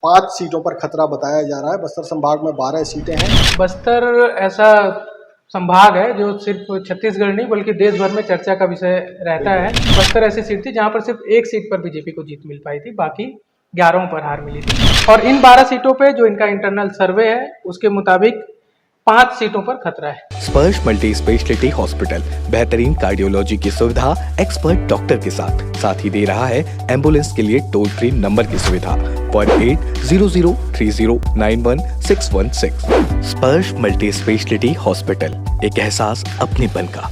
5 सीटों पर खतरा बताया जा रहा है। बस्तर संभाग में 12 सीटें हैं। बस्तर ऐसा संभाग है जो सिर्फ छत्तीसगढ़ नहीं बल्कि देश भर में चर्चा का विषय रहता है। बस्तर ऐसी सीट थी जहां पर सिर्फ एक सीट पर बीजेपी को जीत मिल पाई थी, बाकी 11 पर हार मिली थी। और इन 12 सीटों पे जो इनका इंटरनल सर्वे है उसके मुताबिक 5 सीटों पर खतरा है। स्पर्श मल्टी स्पेशलिटी हॉस्पिटल बेहतरीन कार्डियोलॉजी की सुविधा एक्सपर्ट डॉक्टर के साथ ही दे रहा है एम्बुलेंस के लिए टोल फ्री नंबर की सुविधा 180030091616। स्पर्श मल्टी स्पेशलिटी हॉस्पिटल, एक एहसास अपनेपन का।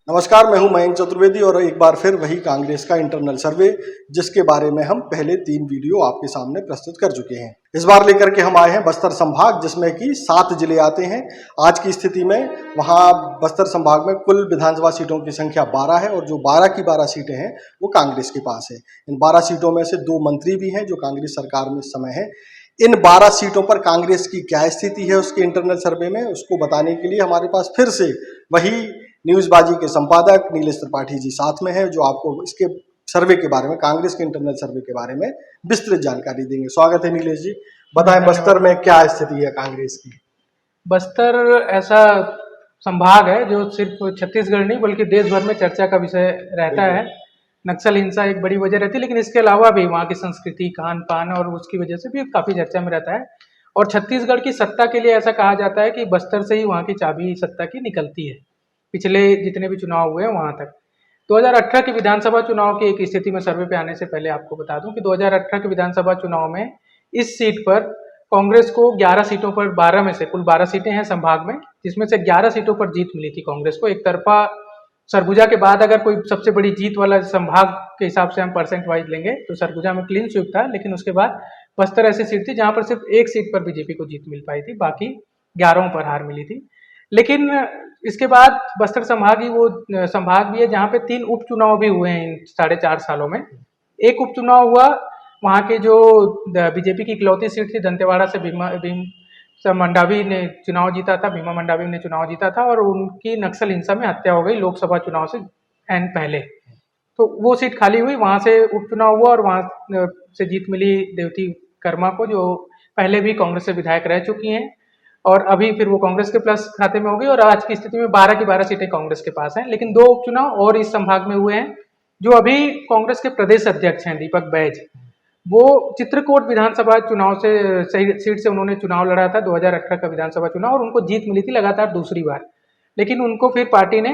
नमस्कार, मैं हूं मयंक चतुर्वेदी और एक बार फिर वही कांग्रेस का इंटरनल सर्वे जिसके बारे में हम पहले 3 वीडियो आपके सामने प्रस्तुत कर चुके हैं। इस बार लेकर के हम आए हैं बस्तर संभाग, जिसमें कि 7 जिले आते हैं। आज की स्थिति में वहां बस्तर संभाग में कुल विधानसभा सीटों की संख्या 12 है और जो 12 की 12 सीटें हैं वो कांग्रेस के पास है। इन 12 सीटों में से 2 मंत्री भी हैं जो कांग्रेस सरकार में इस समय है। इन 12 सीटों पर कांग्रेस की क्या स्थिति है उसके इंटरनल सर्वे में, उसको बताने के लिए हमारे पास फिर से वही न्यूज़बाजी के संपादक नीलेश त्रिपाठी जी साथ में हैं, जो आपको इसके सर्वे के बारे में, कांग्रेस के इंटरनल सर्वे के बारे में विस्तृत जानकारी देंगे। स्वागत है नीलेश जी। बताएं बस्तर में क्या स्थिति है कांग्रेस की। बस्तर ऐसा संभाग है जो सिर्फ छत्तीसगढ़ नहीं बल्कि देश भर में चर्चा का विषय रहता है। नक्सल हिंसा एक बड़ी वजह रहती है, लेकिन इसके अलावा भी वहाँ की संस्कृति, खान पान और उसकी वजह से भी काफी चर्चा में रहता है। और छत्तीसगढ़ की सत्ता के लिए ऐसा कहा जाता है कि बस्तर से ही वहाँ की चाबी सत्ता की निकलती है। पिछले जितने भी चुनाव हुए हैं वहां तक 2018 के विधानसभा चुनाव की एक स्थिति में सर्वे पे आने से पहले आपको बता दूं कि 2018 के विधानसभा चुनाव में इस सीट पर कांग्रेस को 11 सीटों पर 12 में से कुल 12 सीटें हैं संभाग में, जिसमें से 11 सीटों पर जीत मिली थी कांग्रेस को। एक तरफा सरगुजा के बाद अगर कोई सबसे बड़ी जीत वाला संभाग के हिसाब से हम परसेंट वाइज लेंगे तो सरगुजा में क्लीन स्वीप था, लेकिन उसके बाद बस्तर ऐसी सीट थी जहां पर सिर्फ एक सीट पर बीजेपी को जीत मिल पाई थी, बाकी 11 पर हार मिली थी। लेकिन इसके बाद बस्तर संभाग ही वो संभाग भी है जहाँ पे 3 उपचुनाव भी हुए हैं इन 4.5 सालों में। एक उपचुनाव हुआ वहाँ के जो बीजेपी की इकलौती सीट थी दंतेवाड़ा से भीम मंडावी ने चुनाव जीता था, भीमा मंडावी ने चुनाव जीता था और उनकी नक्सल हिंसा में हत्या हो गई लोकसभा चुनाव से एंड पहले। तो वो सीट खाली हुई, वहां से उपचुनाव हुआ और वहां से जीत मिली देवती कर्मा को, जो पहले भी कांग्रेस से विधायक रह चुकी हैं और अभी फिर वो कांग्रेस के प्लस खाते में हो गई और आज की स्थिति में 12 की 12 सीटें कांग्रेस के पास हैं। लेकिन 2 उपचुनाव और इस संभाग में हुए हैं। जो अभी कांग्रेस के प्रदेश अध्यक्ष हैं दीपक बैज, वो चित्रकूट विधानसभा चुनाव से सीट से उन्होंने चुनाव लड़ा था 2018 का विधानसभा चुनाव और उनको जीत मिली थी लगातार दूसरी बार। लेकिन उनको फिर पार्टी ने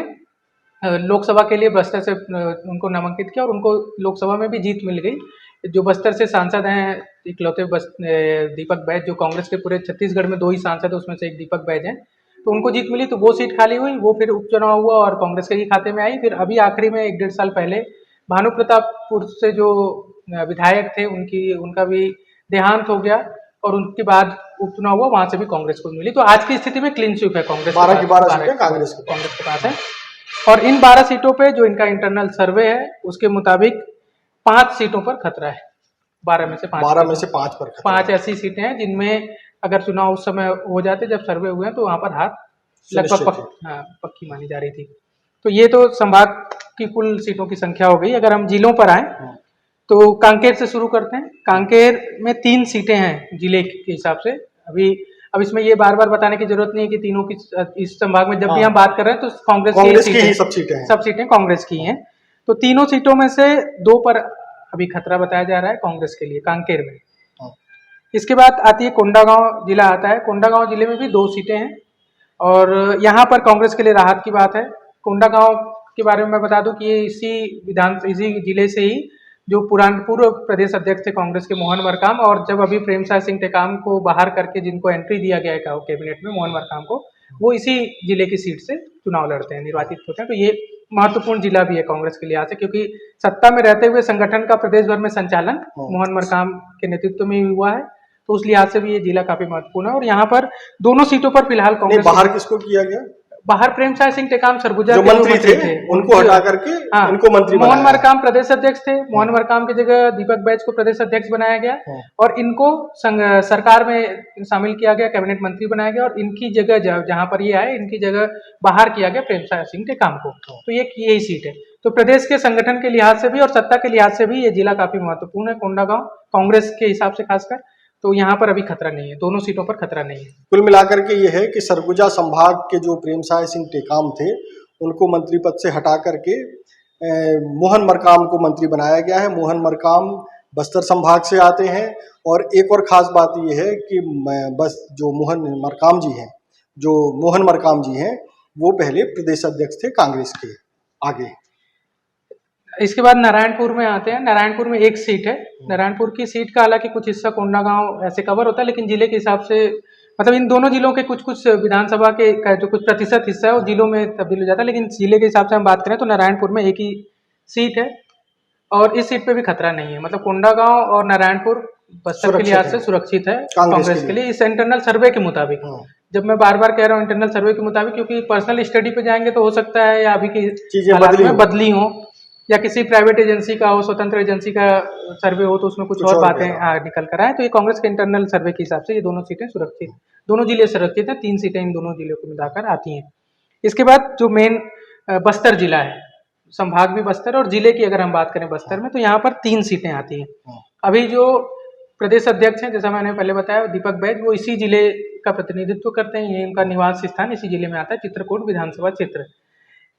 लोकसभा के लिए बस्तर से उनको नामांकित किया और उनको लोकसभा में भी जीत मिल गई। जो बस्तर से सांसद हैं इकलौते दीपक बैज, जो कांग्रेस के पूरे छत्तीसगढ़ में 2 ही सांसद है उसमें से एक दीपक बैज हैं, तो उनको जीत मिली, तो वो सीट खाली हुई, वो फिर उपचुनाव हुआ और कांग्रेस के ही खाते में आई। फिर अभी आखिरी में 1-1.5 साल पहले भानु प्रतापपुर से जो विधायक थे उनका भी देहांत हो गया और उनके बाद उपचुनाव हुआ, वहां से भी कांग्रेस को मिली। तो आज की स्थिति में क्लीन स्वीप है कांग्रेस 12 की 12 सीटें कांग्रेस के पास है। और इन 12 सीटों पे जो इनका इंटरनल सर्वे है उसके मुताबिक 5 सीटों पर खतरा है। 12 में से 5 पर 5 ऐसी सीटें हैं जिनमें अगर चुनाव उस समय हो जाते जब सर्वे हुए हैं तो वहां पर हार लगभग पक्की मानी जा रही थी। तो ये तो संभाग की कुल सीटों की संख्या हो गई। अगर हम जिलों पर आए तो कांकेर से शुरू करते हैं। कांकेर में 3 सीटें हैं जिले के हिसाब से। अब इसमें ये बार बार बताने की जरूरत नहीं है कि तीनों की इस संभाग में जब भी हम बात कर रहे हैं तो कांग्रेस की सब सीटें कांग्रेस की हैं। तो तीनों सीटों में से 2 पर अभी खतरा बताया जा रहा है कांग्रेस के लिए कांकेर में। इसके बाद आती है कोंडागांव जिला आता है। कोंडागांव जिले में भी 2 सीटें हैं और यहाँ पर कांग्रेस के लिए राहत की बात है। कोंडागांव के बारे में मैं बता दूं कि ये इसी जिले से ही जो पूर्व प्रदेश अध्यक्ष थे कांग्रेस के मोहन मरकाम, और जब अभी प्रेमसाय सिंह टेकाम को बाहर करके जिनको एंट्री दिया गया है कैबिनेट में मोहन मरकाम को, वो इसी जिले की सीट से चुनाव लड़ते हैं, निर्वाचित होते हैं। तो ये महत्वपूर्ण जिला भी है कांग्रेस के लिहाज से, क्योंकि सत्ता में रहते हुए संगठन का प्रदेश भर में संचालन मोहन मरकाम के नेतृत्व में हुआ है, तो उस लिहाज से भी ये जिला काफी महत्वपूर्ण है। और यहाँ पर दोनों सीटों पर फिलहाल कांग्रेस बाहर किसको किया गया? बाहर प्रेमसाय सिंह टेकाम सरगुजा जो मंत्री थे उनको हटा करके इनको मंत्री मोहन मरकाम प्रदेश अध्यक्ष थे। मोहन मरकाम की जगह दीपक बैज को प्रदेश अध्यक्ष बनाया गया और इनको सरकार में शामिल किया गया, कैबिनेट मंत्री बनाया गया और इनकी जगह जहां पर ये आए इनकी जगह बाहर किया गया प्रेमसाय सिंह टेकाम को। तो ये यही सीट है। तो प्रदेश के संगठन के लिहाज से भी और सत्ता के लिहाज से भी ये जिला काफी महत्वपूर्ण है, कोंडागांव, कांग्रेस के हिसाब से खासकर। तो यहाँ पर अभी खतरा नहीं है, दोनों सीटों पर खतरा नहीं है। कुल मिलाकर के ये है कि सरगुजा संभाग के जो प्रेमसाय सिंह टेकाम थे उनको मंत्री पद से हटा करके मोहन मरकाम को मंत्री बनाया गया है। मोहन मरकाम बस्तर संभाग से आते हैं और एक और खास बात यह है कि बस जो मोहन मरकाम जी हैं वो पहले प्रदेश अध्यक्ष थे कांग्रेस के। आगे इसके बाद नारायणपुर में आते हैं। नारायणपुर में एक सीट है। नारायणपुर की सीट का हालांकि कुछ हिस्सा कोंडागांव ऐसे कवर होता है, लेकिन जिले के हिसाब से मतलब इन दोनों जिलों के कुछ विधानसभा के जो कुछ प्रतिशत हिस्सा है वो जिलों में तब्दील हो जाता है, लेकिन जिले के हिसाब से हम बात करें तो नारायणपुर में एक ही सीट है और इस सीट पे भी खतरा नहीं है। मतलब कोंडागांव और नारायणपुर बस्तर के लिहाज से सुरक्षित है कांग्रेस के लिए, इस इंटरनल सर्वे के मुताबिक। जब मैं बार बार कह रहा हूँ इंटरनल सर्वे के मुताबिक, क्योंकि पर्सनल स्टडी पे जाएंगे तो हो सकता है या अभी की चीजें बदली हो या किसी प्राइवेट एजेंसी का हो, स्वतंत्र एजेंसी का सर्वे हो तो उसमें कुछ और बातें निकल कर आए। तो ये कांग्रेस के इंटरनल सर्वे के हिसाब से ये दोनों सीटें सुरक्षित, दोनों जिले सुरक्षित है। 3 सीटें इन दोनों जिलों को मिलाकर आती हैं। इसके बाद जो मेन बस्तर जिला है, संभाग भी बस्तर और जिले की अगर हम बात करें बस्तर में, तो यहाँ पर 3 सीटें आती हैं। अभी जो प्रदेश अध्यक्ष हैं, जैसा मैंने पहले बताया, दीपक बैज, वो इसी जिले का प्रतिनिधित्व करते हैं। ये इनका निवास स्थान इसी जिले में आता है, चित्रकूट विधानसभा क्षेत्र।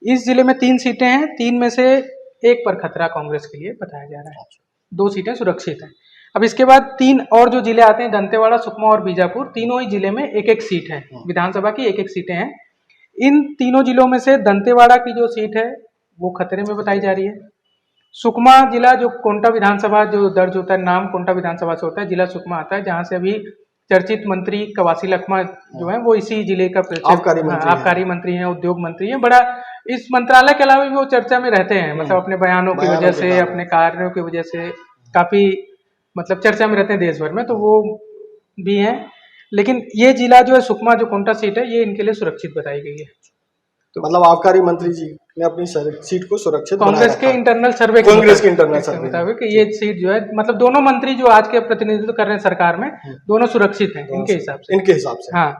इस जिले में 3 सीटें हैं, 3 में से 1 पर खतरा कांग्रेस के लिए बताया जा रहा है, 2 सीटें सुरक्षित हैं। अब इसके बाद 3 और जो जिले आते हैं, दंतेवाड़ा, सुकमा और बीजापुर, तीनों ही जिले में 1-1 सीट है, विधानसभा की 1-1 सीटें हैं। इन तीनों जिलों में से दंतेवाड़ा की जो सीट है वो खतरे में बताई जा रही है। सुकमा जिला जो कोंटा विधानसभा जो दर्ज होता है, नाम कोंटा विधानसभा से होता है, जिला सुकमा आता है, जहां से अभी चर्चित मंत्री कवासी लखमा जो है वो इसी जिले का आबकारी मंत्री हैं, उद्योग मंत्री हैं। बड़ा इस मंत्रालय के अलावा भी वो चर्चा में रहते हैं, मतलब अपने बयानों की वजह से, अपने कार्यों की वजह से काफी मतलब चर्चा में रहते हैं देश भर में, तो वो भी हैं। लेकिन ये जिला जो है सुकमा, जो कोंटा सीट है, ये इनके लिए सुरक्षित बताई गई है। तो मतलब आबकारी मंत्री जी ने अपनी सीट को सुरक्षित कांग्रेस के इंटरनल सर्वे के मुताबिक ये सीट जो है, मतलब दोनों मंत्री जो आज के प्रतिनिधित्व कर रहे हैं सरकार में, दोनों सुरक्षित हैं इनके हिसाब से। हाँ,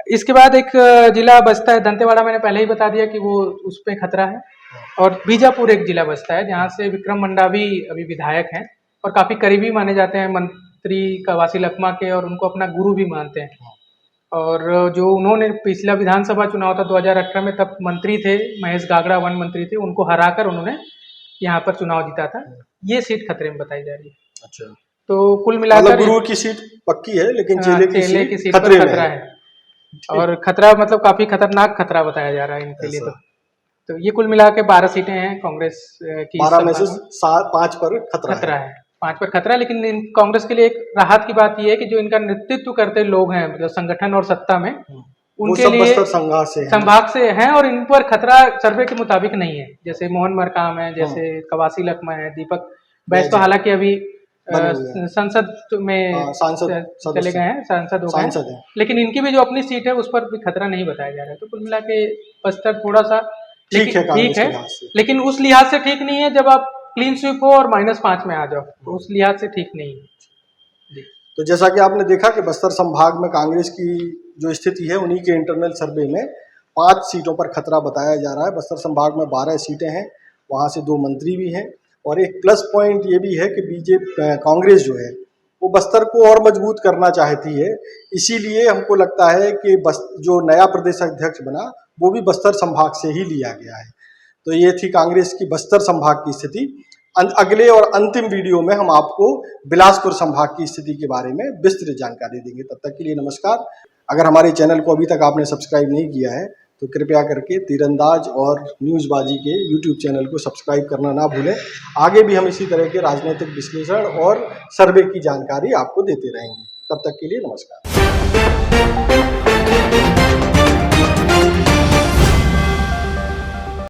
इसके बाद एक जिला बचता है दंतेवाड़ा, मैंने पहले ही बता दिया कि वो उस पर खतरा है। और बीजापुर एक जिला बचता है जहाँ से विक्रम मंडावी अभी विधायक हैं और काफी करीबी माने जाते हैं मंत्री कवासी लखमा के, और उनको अपना गुरु भी मानते हैं। और जो उन्होंने पिछला विधानसभा चुनाव था 2018 में, तब मंत्री थे महेश गागड़ा, वन मंत्री थे, उनको हराकर उन्होंने यहाँ पर चुनाव जीता था। ये सीट खतरे में बताई जा रही है। अच्छा, तो कुल मिलाकर गुरु की सीट पक्की है, लेकिन चेले की सीट पर खतरा है। और खतरा मतलब काफी खतरनाक खतरा बताया जा रहा है इनके लिए। तो ये कुल मिला के 12 सीटें हैं कांग्रेस की। 12 में से 5 पर खतरा है। 5 पर खतरा। लेकिन कांग्रेस के लिए एक राहत की बात यह है कि जो इनका नेतृत्व करते लोग हैं, मतलब संगठन और सत्ता में, उनके लिए संभाग से हैं और इन पर खतरा सर्वे के मुताबिक नहीं है। जैसे मोहन मरकाम है, जैसे कवासी लखमा है, दीपक बैज तो हालांकि अभी संसद में चले गए हैं, सांसद हो गए, लेकिन इनकी भी जो अपनी सीट है उस पर भी खतरा नहीं बताया जा रहा है। तो कुल मिला के बस्तर थोड़ा सा ठीक है, लेकिन उस लिहाज से ठीक नहीं है जब आप क्लीन स्वीप हो और -5 में आ जाओ, तो उस लिहाज से ठीक नहीं है। तो जैसा कि आपने देखा कि बस्तर संभाग में कांग्रेस की जो स्थिति है, उन्हीं के इंटरनल सर्वे में 5 सीटों पर खतरा बताया जा रहा है। बस्तर संभाग में 12 सीटें हैं, वहाँ से 2 मंत्री भी हैं। और एक प्लस पॉइंट ये भी है कि कांग्रेस जो है वो बस्तर को और मजबूत करना चाहती है। इसीलिए हमको लगता है कि जो नया प्रदेश अध्यक्ष बना वो भी बस्तर संभाग से ही लिया गया है। तो ये थी कांग्रेस की बस्तर संभाग की स्थिति। अगले और अंतिम वीडियो में हम आपको बिलासपुर संभाग की स्थिति के बारे में विस्तृत जानकारी देंगे। तब तक के लिए नमस्कार। अगर हमारे चैनल को अभी तक आपने सब्सक्राइब नहीं किया है तो कृपया करके तीरंदाज और न्यूज़बाजी के YouTube चैनल को सब्सक्राइब करना ना भूलें। आगे भी हम इसी तरह के राजनीतिक विश्लेषण और सर्वे की जानकारी आपको देते रहेंगे। तब तक के लिए नमस्कार।